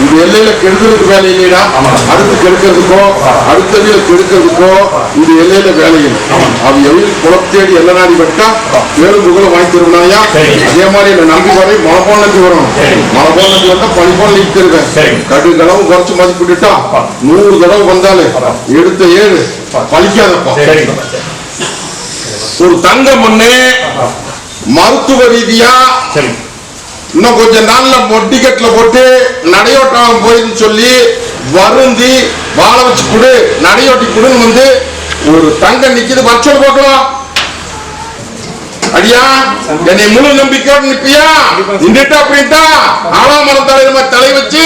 இந்த எல்லையில கெடுக்கிறதுக்கு வேலை இல்லையா? அடுத்து கெடுக்கிறதுக்கோ அடுத்தவில கெடுக்கிறதுக்கோ இந்த எல்லையில வேலையில் அவ எவ்வளவு குளத்தேடி எல்லை நாடி வெட்டா வேலும் புகழ வாங்கி தருவனாயா. அதே மாதிரி என்ன நம்பி வரை மழை போன நம்பி வரும். மழை போன நம்பி வந்தா பனி போன நிற்கிறேன். கடு தடவை குறைச்சு மதிப்பிட்டுட்டா 100 தடவை வந்தாலே எடுத்த 7 பழிக்காதப்பா. ஒரு தங்கம் ஒண்ணு மருத்துவ ரீதியா இன்னும் கொஞ்ச நாள்ல மொட்டிக்கட்டுல போட்டு நடையோட்டம் போயின்னு சொல்லி வருந்தி வாழ வச்சு கொடு நடையோட்டி கொடுன்னு வந்து ஒரு தங்கம் நிக்குது வச்சல் பார்க்கலாம். அடியா என்னை முழு நம்பிக்கையோடு நிப்பியா நின்றுட்டு அப்படின்ட்டா ஆலாமரம் தலைவர் தலை வச்சு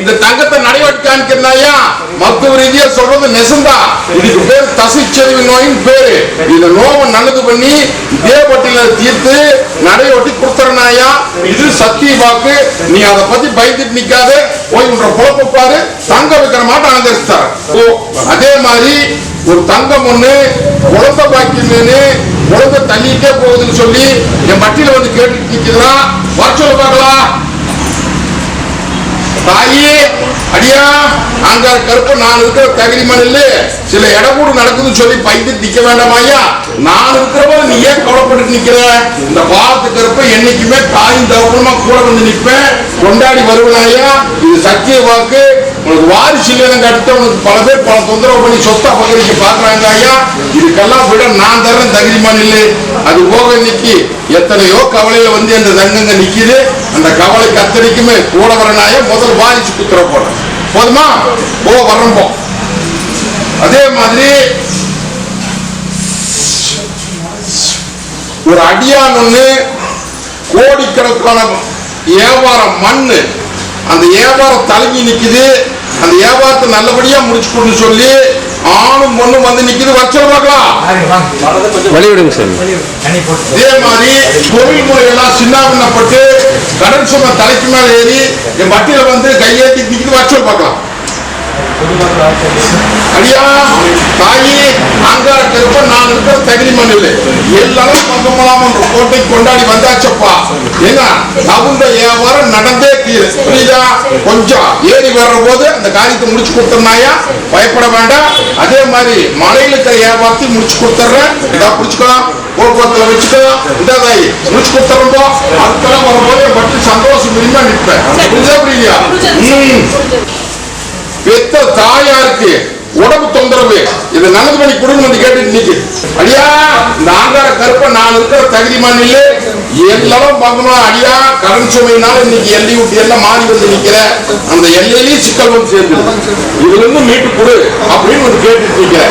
இந்த தங்கத்தை நடையோட்டி காமிக்கிறாயா. மருத்துவ ரீதியா சொல்றது நெசந்தா. இதுக்கு பேர் தசைச்செறிவு நோயின் பேரு. இந்த நோவை நல்லது பண்ணி இதே பட்டியல தீர்த்து நடையோட்டி கொடுத்துறனாயா. இது சத்திய வாக்கு. நீ அதை பத்தி பயந்துட்டு நிக்காத. போய் உன்ற குழப்ப பாரு. தங்க வைக்கிற மாட்டை அலங்கரிச்சார். அதே மாதிரி ஒரு தங்கம் ஒண்ணு குழந்தை பாக்கியன்னு குழந்தை தள்ளிட்டே போகுதுன்னு சொல்லி என் பட்டியல வந்து கேட்டு நிக்குதுன்னா வர சொல்ல பார்க்கலாம். தாயி அடியா அங்க கருப்பு நான் இருக்கிற தகுதி மண்ணில் சில இடக்கூடு நடக்குதுன்னு சொல்லி பயந்து நிக்க வேண்டாமாயா. நான் இருக்கிறப்ப நீ ஏன் கவலைப்பட்டு நிக்கிற? இந்த பாவத்து கருப்பை என்னைக்குமே தாயும் தகவலுமா கூட வந்து நிற்பேன். கொண்டாடி வருவனாயா. இது சத்திய வாக்கு. உனக்கு வாரிசு இல்லைன்னு அடுத்த உனக்கு பல பேர் பல தொந்தரவு பண்ணி சொத்தா பகிர்ந்து பாக்குறாங்க ஐயா. இதுக்கெல்லாம் விட நான் தரேன் தகுதி மண்ணில். அது போக இன்னைக்கு எத்தனையோ கவலையில வந்து அந்த தங்கங்க நிக்குது. அந்த கவலைக்கு அத்தனைக்குமே கூட வரனாய முதல் வாரிசு குத்துற போறேன். போதுமா? வரம்போ. அதே மாதிரி ஒரு அடியான் ஒண்ணு கோடிக்கணக்கான வியாபாரம் மண்ணு அந்த வியாபாரம் தலங்கி நிக்குது. அந்த வியாபாரத்தை நல்லபடியா முடிச்சு கொடுன்னு சொல்லி ஆணும் பொண்ணும் வந்து நிக்குது. வச்சல் பார்க்கலாம். இதே மாதிரி தொழில் முறையெல்லாம் சின்னாபின்னப்பட்டு கடன் சுமை தலைக்கு மேல ஏறி என் பட்டியல வந்து கையேற்றி நிக்குது. வச்சல் பார்க்கலாம். அடியா தாயி அங்கார கருப்ப நான் இருக்கிற தகுதி மண்ணில் எல்லாரும் பங்கமலாம் என்ற கோட்டை கொண்டாடி வந்தாச்சப்பா. ஏங்க அவங்க வியாபாரம் நடந்தே தீரு. புரியுதா? கொஞ்சம் ஏறி வர்ற போது அந்த காரியத்தை முடிச்சு கொடுத்தனாயா. பயப்பட வேண்டாம். அதே மாதிரி மலையில இருக்கிற வியாபாரத்தை முடிச்சு கொடுத்துறேன். இதா பிடிச்சுக்கலாம். போக்குவரத்துல வச்சுக்கலாம். இதா தாயி முடிச்சு கொடுத்துறப்போ அதுக்கெல்லாம் வரும்போது பட்டு சந்தோஷம் மினிமா நிற்பேன். புரியுதா? புரியலையா? பெத்த தாயாருக்கு உடம்பு தொந்தரவு இது நல்லது பண்ணி கொடுங்க கேட்டு நிக்கு. அடியா இந்த ஆங்கார கருப்ப நான் இருக்கிற தகுதி மண்ணில் எல்லாரும் பார்க்கணும். அடியா கடன் சுமையினால இன்னைக்கு எல்லை விட்டு எல்லாம் மாறி வந்து நிக்கிற அந்த எல்லையிலேயே சிக்கல் வந்து சேர்ந்து இதுல இருந்து மீட்டு கொடு அப்படின்னு வந்து கேட்டு நிக்கிற.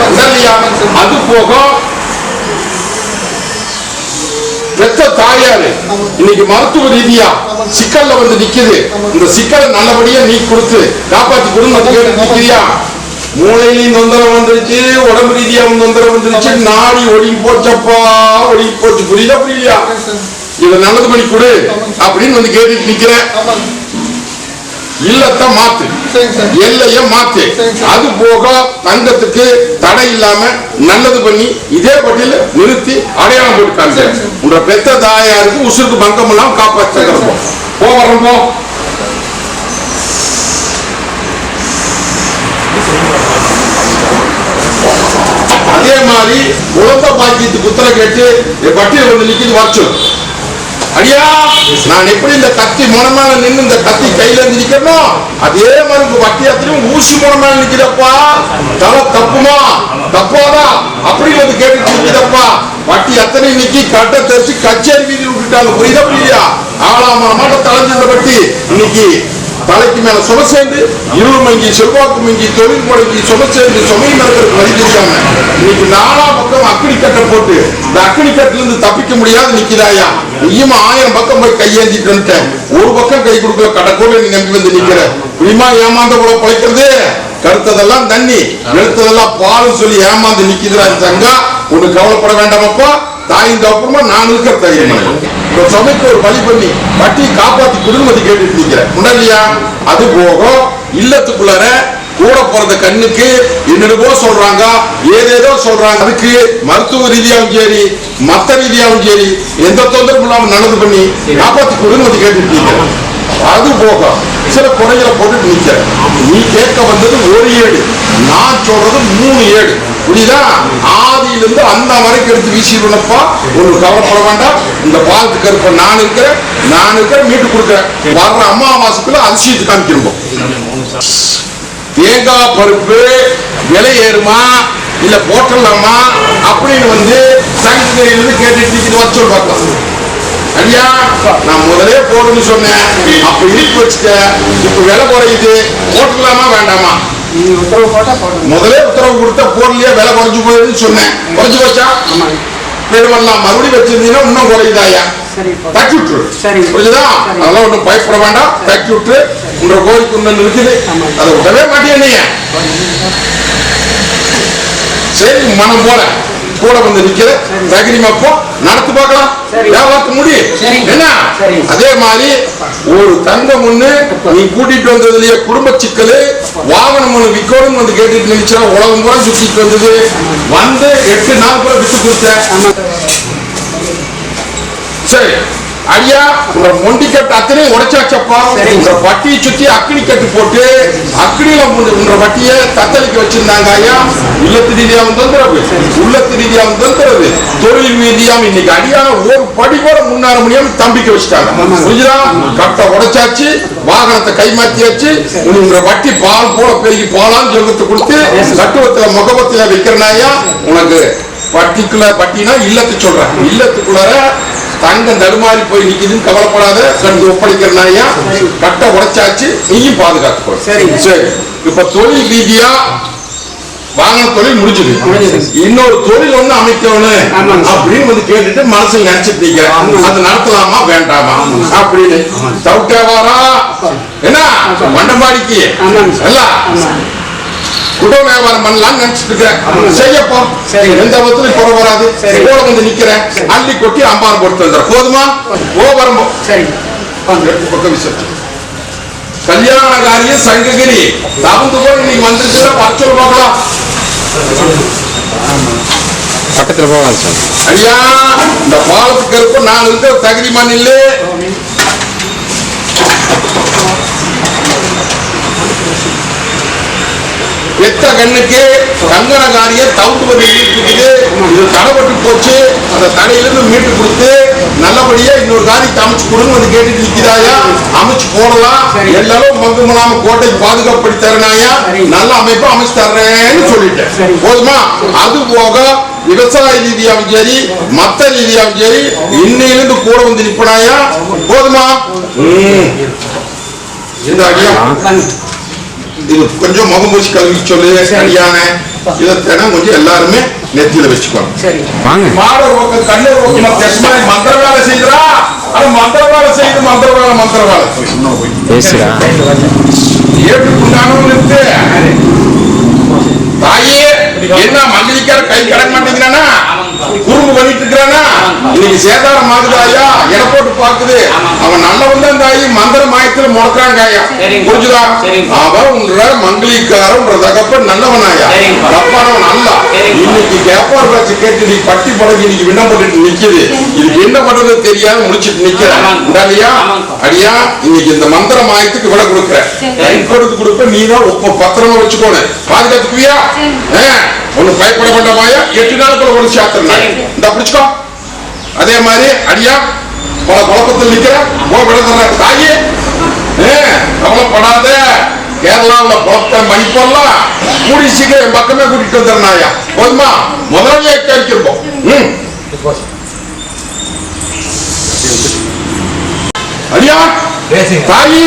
அது போக பெத்த தாயாரு இன்னைக்கு மருத்துவ ரீதியா சிக்கல்ல வந்து நிக்குது. இந்த சிக்கலை நல்லபடியா நீ கொடுத்து காப்பாத்தி கொடுங்க நிக்கிறியா. மூளையிலையும் தொந்தரவு வந்துருச்சு. உடம்பு ரீதியா தொந்தரவு வந்துருச்சு. நாடி ஒடுங்கி போச்சப்பா. ஒடுங்கி போச்சு. புரியுதா? புரியலையா? இதை நல்லது பண்ணி கொடு அப்படின்னு வந்து கேட்டுட்டு நிக்கிறேன். இல்லத்த மாத்து எல்லைய மாத்து. அது போக தங்கத்துக்கு தடை இல்லாம நல்லது பண்ணி இதே பட்டியல நிறுத்தி அடையாளம் போட்டுக்காங்க. உங்க பெத்த தாயாருக்கு உசுருக்கு பங்கம் எல்லாம் காப்பாற்றுறோம். வரம்போ. அதே மாதிரி குழந்தை பாக்கியத்துக்கு உத்தர கேட்டு பட்டியல் வந்து நிக்குது. வச்சு அடியா நான் எப்படி இந்த கத்தி முனமேல நின்று இந்த கத்தி கையில இருந்து நிக்கணும், அதே மாதிரி உங்க வட்டியத்திலும் ஊசி முனமேல நிக்கிறப்பா. தலை தப்புமா தப்பாதா அப்படின்னு வந்து கேட்டுட்டு நிக்கிறப்பா. வட்டி அத்தனை நிக்கி கட்ட தெரிச்சு கச்சேரி வீதியில் விட்டுட்டாங்க. புரியுதா புரியா? ஆளாம தலைஞ்சிருந்த வட்டி இன்னைக்கு தலைக்கு மேல சும சேர்ந்து இருள் மங்கி செல்வாக்கு மங்கி தொழில் முடங்கி சும சேர்ந்து சுமை நடக்கிறதுக்கு வழி தெரியாம இன்னைக்கு 4 பக்கம் அக்கினி கட்டை போட்டு இந்த அக்கினி கட்டில இருந்து தப்பிக்க முடியாது நிக்கிறாயா. நீயும் 1000 பக்கம் போய் கையேந்திட்டு வந்துட்டேன், ஒரு பக்கம் கை கொடுக்கல கடற்கோட நீ நம்பி வந்து நிக்கிற. புரியுமா? ஏமாந்த கூட பழைக்கிறது, கருத்ததெல்லாம் தண்ணி எழுத்ததெல்லாம் பால் சொல்லி ஏமாந்து நிக்குதுரா தங்கா. ஒண்ணு கவலைப்பட வேண்டாமப்பா. தாயின் அப்புறமா நான் இருக்கிற தைரியமா சமைக்கு ஒரு வழி பண்ணி வட்டியை காப்பாத்தி குடும்பத்தை கேட்டுட்டு நிக்கிறேன் இல்லையா? அது போக இல்லத்துக்குள்ளார கூட போறது கண்ணுக்கு என்னென்னவோ சொல்றாங்க, ஏதேதோ சொல்றாங்க. அதுக்கு மருத்துவ ரீதியாகவும் சரி மத்த ரீதியாகவும் சரி எந்த தொந்தரவும் இல்லாம நடந்து பண்ணி காப்பாத்தி குடும்பத்தை கேட்டுட்டு நிக்கிறேன். அது போக சில குறைகளை போட்டு நிக்கிற. நீ கேட்க வந்தது ஒரு ஏடு, நான் சொல்றது 3 ஏடு. புரியுதா? ஆதியிலிருந்து அந்த வரைக்கும் எடுத்து வீசிடுனப்பா. ஒண்ணு கவலைப்பட வேண்டாம். இந்த பாலத்து கருப்ப நான் இருக்கிறேன் மீட்டு கொடுக்குறேன். வர்ற அமாவாசைக்குள்ள அதிசயத்து காமிக்கிறோம். தேங்காய் பருப்பு விலை ஏறுமா இல்ல போட்டலாமா அப்படின்னு வந்து சங்ககிரியிலிருந்து கேட்டுட்டு வச்சு பார்க்கலாம். ஐயா நான் முதலே போடுன்னு சொன்னேன், அப்ப இனிப்பு வச்சுட்ட, இப்ப விலை குறையுது, போட்டுக்கலாமா வேண்டாமா? முதலே உத்தரவு கொடுத்தா போடலையா விலை குறைஞ்சு போயிருன்னு சொன்னேன். குறைஞ்சு போச்சா? பெருமல்லாம் மறுபடியும் வச்சிருந்தீங்கன்னா இன்னும் குறையுதாயா? தக்கி விட்டுரு. புரியுதா? அதெல்லாம் ஒன்றும் பயப்பட வேண்டாம். தக்கி விட்டு உங்க கோரிக்கை ஒன்று இருக்குது, அதை விடவே மாட்டேன் நீங்க. சரி மனம் போல கூட வந்து நிக்கிற தகிரிமப்போ நடத்து பார்க்கலாம். வியாபாரத்து முடி என்ன? அதே மாதிரி ஒரு தங்கம் ஒண்ணு நீ கூட்டிட்டு வந்ததுலயே குடும்ப சிக்கல் வாகனம் ஒண்ணு விற்கணும் வந்து கேட்டுட்டு நினைச்சா உலகம் பூரா சுத்திட்டு வந்தது வந்து 8 நாள் கூட விட்டு கொடுத்த. சரி ஐயா உங்க மொண்டிக்கட்டு அத்தனையும் உடைச்சாச்சப்பா. உங்க வட்டியை சுத்தி அக்கினி கட்டு போட்டு அக்கினியில உங்க வட்டியை தத்தளிக்க வச்சிருந்தாங்க ஐயா. இல்லத்து ரீதியாவும் தந்துறது, உள்ளத்து ரீதியாவும் தந்துறது, தொழில் ரீதியாவும் இன்னைக்கு அடியான ஒரு படி கூட முன்னேற முடியாம தம்பிக்க வச்சுட்டாங்க. புரியுதா? கட்டை உடைச்சாச்சு, வாகனத்தை கைமாத்தியாச்சு. உங்க வட்டி பால் போல பெருகி பாலான்னு சொல்றதை கொடுத்து கட்டுவத்துல முகவத்துல வைக்கிறனாயா. உனக்கு வட்டிக்குள்ள வட்டினா இல்லத்து சொல்றேன், இல்லத்துக்குள்ளார தங்கம் தடுமாறி போய் நிக்குதுன்னு கவலைப்படாத, கண்டு ஒப்படைக்கிறனாயா. கட்டை உடைச்சாச்சு, நீயும் பாதுகாத்துக்கோ. சரி சரி. இப்ப தொழில் ரீதியா வாங்கின தொழில் முடிஞ்சது, இன்னொரு தொழில் ஒண்ணு அமைக்கணும் அப்படின்னு வந்து கேட்டுட்டு மனசுல நினைச்சிட்டு நிக்கிறேன். அது நடத்தலாமா வேண்டாமா அப்படின்னு தவிட்டாவாரா என்ன மண்டபாடிக்கு எல்லாம் குட வியாபாரம் பண்ணலாம் நினைச்சிட்டு இருக்கிறேன். செய்யப்போ எந்த விதத்திலும் குறை வராது. கூட வந்து நிக்கிறேன், அள்ளி கொட்டி அம்பாரம் போட்டு வந்துடுறேன். போதுமா? ஓ வரம்போ பக்கம் விசேஷம் கல்யாண காரியம் சங்ககிரி தகுந்து போய் நீங்க வந்துருச்சுன்னா பச்சை பார்க்கலாம். பக்கத்துல போவாங்க சார். ஐயா இந்த பாலத்துக்கு இருக்கும் நான் இருக்கிற தகுதி மண்ணில் எத்த கண்ணுக்கு கங்கண காரியம் தவுத்துவது இருக்குது. இது தடைப்பட்டு போச்சு, அந்த தடையிலிருந்து மீட்டு கொடுத்து நல்லபடியா இன்னொரு காரியத்தை அமைச்சு கொடுங்க வந்து கேட்டுட்டு நிக்கிறாயா. அமைச்சு போடலாம். எல்லாரும் மங்குமலாம கோட்டைக்கு பாதுகாப்படி தரனாயா. நல்ல அமைப்பா அமைச்சு தர்றேன்னு சொல்லிட்டேன். போதுமா? அது போக விவசாய ரீதியாவும் சரி மத்த ரீதியாவும் சரி இன்னையிலிருந்து கூட வந்து நிப்பனாயா. போதுமா? இந்த அடியா இது கொஞ்சம் முகமூச்சி கல்வி சொல்லு சரியான இதை தினம் கொஞ்சம் எல்லாருமே நெத்தியில வச்சுக்கோங்க. மாட ரோக்க கண்ணு ரோக்க மந்திர வேலை செய்தா அது மந்திர வேலை செய்து மந்திர வேலை ஏற்றுக்குண்டானவங்க இருக்கு. தாயே என்ன மகளிக்கார கை கடக்க மாட்டேங்கிறானா, குறும்பு பண்ணிட்டு இருக்கிறானா, இன்னைக்கு சேதாரம் ஆகுதாயா, எடை போட்டு பாக்குது. அவன் நல்லவன் தான் தாயி, மந்திர மாயத்துல முடக்கிறாங்க ஐயா. புரிஞ்சுதா? அவன் உன்ற மங்களிக்காரன் தகப்பன் நல்லவனாயா, தப்பானவன் அல்ல. இன்னைக்கு கேப்பார் பேச்சு கேட்டு நீ பட்டி படகு இன்னைக்கு விண்ணம் போட்டுட்டு நிக்குது. இதுக்கு என்ன பண்றது தெரியாம முடிச்சுட்டு நிக்கிறேன். அடியா இன்னைக்கு இந்த மந்திர மாயத்துக்கு விட கொடுக்குற நீ தான் பத்திரமா வச்சுக்கோணும். பாதுகாத்துக்குவியா? ஒண்ணு பயப்பட வேண்டாமாயா. 8 நாளுக்குள்ள ஒரு சாத்திரம் இந்த பிடிச்சுக்கோ. அதே மாதிரி அடியா பல குழப்பத்தில் நிக்கிற விடுதற தாயி கவலைப்படாத. கேரளாவில் குழப்ப மணிப்பெல்லாம் கூடி சீக்கிரம் என் பக்கமே கூட்டிட்டு வந்துடுறாயா. போதுமா? முதல்ல கேட்கிருப்போம். அடியா தாயி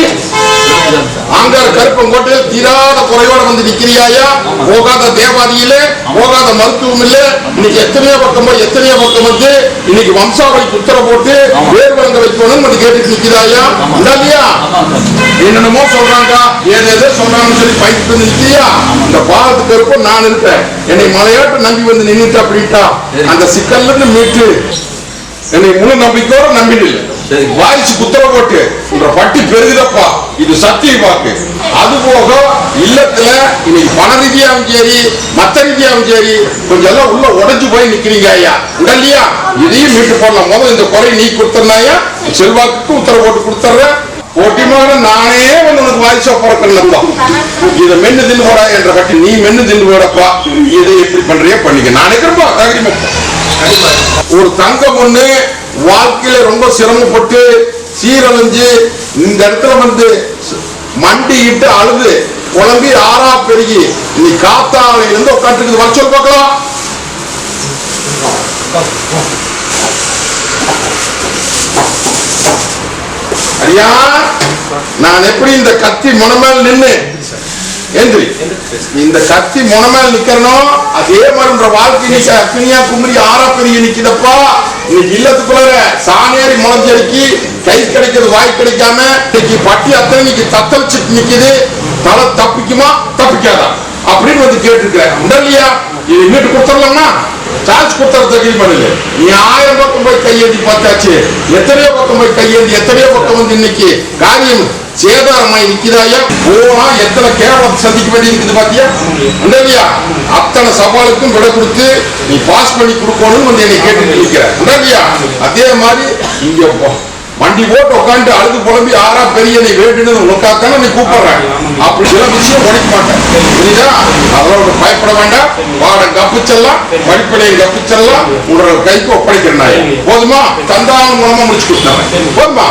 ஆங்கார் கருப்பங்கோட்டையில் தீராத குறையோட வந்து நிக்கிறியாயா. போகாத தேவாதியில போகாத மருத்துவம் இல்ல. இன்னைக்கு எத்தனையோ பக்கம் வந்து இன்னைக்கு வம்சாவளி குத்தர போட்டு வேறு வழங்க வைக்கணும் வந்து கேட்டுட்டு நிக்கிறாயா. இல்லையா என்னென்னமோ சொல்றாங்க, ஏதேதோ சொல்றாங்கன்னு சொல்லி பயந்து நிக்கிறியா. இந்த பாலத்து கருப்பம் நான் இருப்பேன். என்னை மலையாட்டு நம்பி வந்து நின்றுட்டு அப்படின்ட்டா அந்த சிக்கல்ல இருந்து மீட்டு என்னை முழு நம்பிக்கையோட நம்பிட்டு வாய்ச்சி குத்தர போட்டு பட்டி பெருகுதப்பா. இது சத்திய வாக்கு. அது போக இல்லத்துல இன்னைக்கு பண ரீதியாவும் சரி மத்த ரீதியாவும் சரி கொஞ்சம் எல்லாம் உள்ள உடைஞ்சு போய் நிக்கிறீங்க ஐயா. இல்லையா இதையும் மீட்டு போடலாம். முதல்ல இந்த குறை நீ கொடுத்தனாயா செல்வாக்கு உத்தரவு போட்டு கொடுத்துட்றேன். போட்டிமான நானே வந்து உனக்கு வாய்ச்சா பிறக்கணும். இதை மென்னு தின்னு போடா என்ற பட்டி நீ மென்னு தின்னு போடப்பா. இதை எப்படி பண்றியோ பண்ணிக்க. நான் நினைக்கிறப்பா தகுதி ஒரு தங்க பொண்ணு வாழ்க்கையில ரொம்ப சிரமப்பட்டு சீரழிஞ்சு இந்த இடத்துல வந்து மண்டிட்டு அழுது குழம்பி ஆறா பெருகி நீ காத்தாலையில இருந்து உட்காந்துருக்குது. வர சொல்லி பார்க்கலாம். ஐயா நான் எப்படி இந்த கத்தி முனமேல் நின்று ஏந்திரி இந்த கத்தி முனமேல் நிக்கிறனும் அதே மாதிரி வாழ்க்கை அக்னியா குமரி ஆறா பெரிய நிக்குதப்பா. இன்னைக்கு இல்லத்துக்குள்ள சாணியாரி முளைஞ்சடிக்கி கை கிடைக்கிறது வாய் கிடைக்காம இன்னைக்கு பட்டி அத்தனை இன்னைக்கு தத்தளிச்சுட்டு நிக்குது. தலை தப்பிக்குமா தப்பிக்காதா அப்படின்னு வந்து கேட்டுருக்கிறேன். இல்லையா இது வீட்டு கொடுத்துடலாம்னா சார்ஜ் கொடுத்தறது தகுதி பண்ணல. நீ 1000 பக்கம் போய் கையேந்தி பார்த்தாச்சு. எத்தனையோ பக்கம் போய் கையேந்தி எத்தனையோ பக்கம் வந்து இன்னைக்கு காரியம் சேதாரமாய் நிக்கிறாயா. போனா எத்தனை கேவலத்தை சந்திக்க வேண்டி இருக்குது பாத்தியா. இல்லையா அத்தனை சவாலுக்கும் விட கொடுத்து நீ பாஸ் பண்ணி கொடுக்கணும் வந்து என்னை கேட்டு நிற்கிற. இல்லையா அதே மாதிரி இங்க வண்டி போட்டு உட்காந்து அழுது புலம்பி ஆறா பெரிய நீ வேண்டுன்னு உனக்காத்தானே நீ கூப்பிடுறேன். அப்படி சில விஷயம் உடைக்க மாட்டேன். புரியுதா? அதோட பயப்பட வேண்டாம். பாடம் கப்பிச்செல்லாம் படிப்படையை கப்பிச்செல்லாம் உங்களோட கைக்கு ஒப்படைக்கிறேன். போதுமா? தந்தான மூலமா முடிச்சு கொடுத்தாங்க. போதுமா?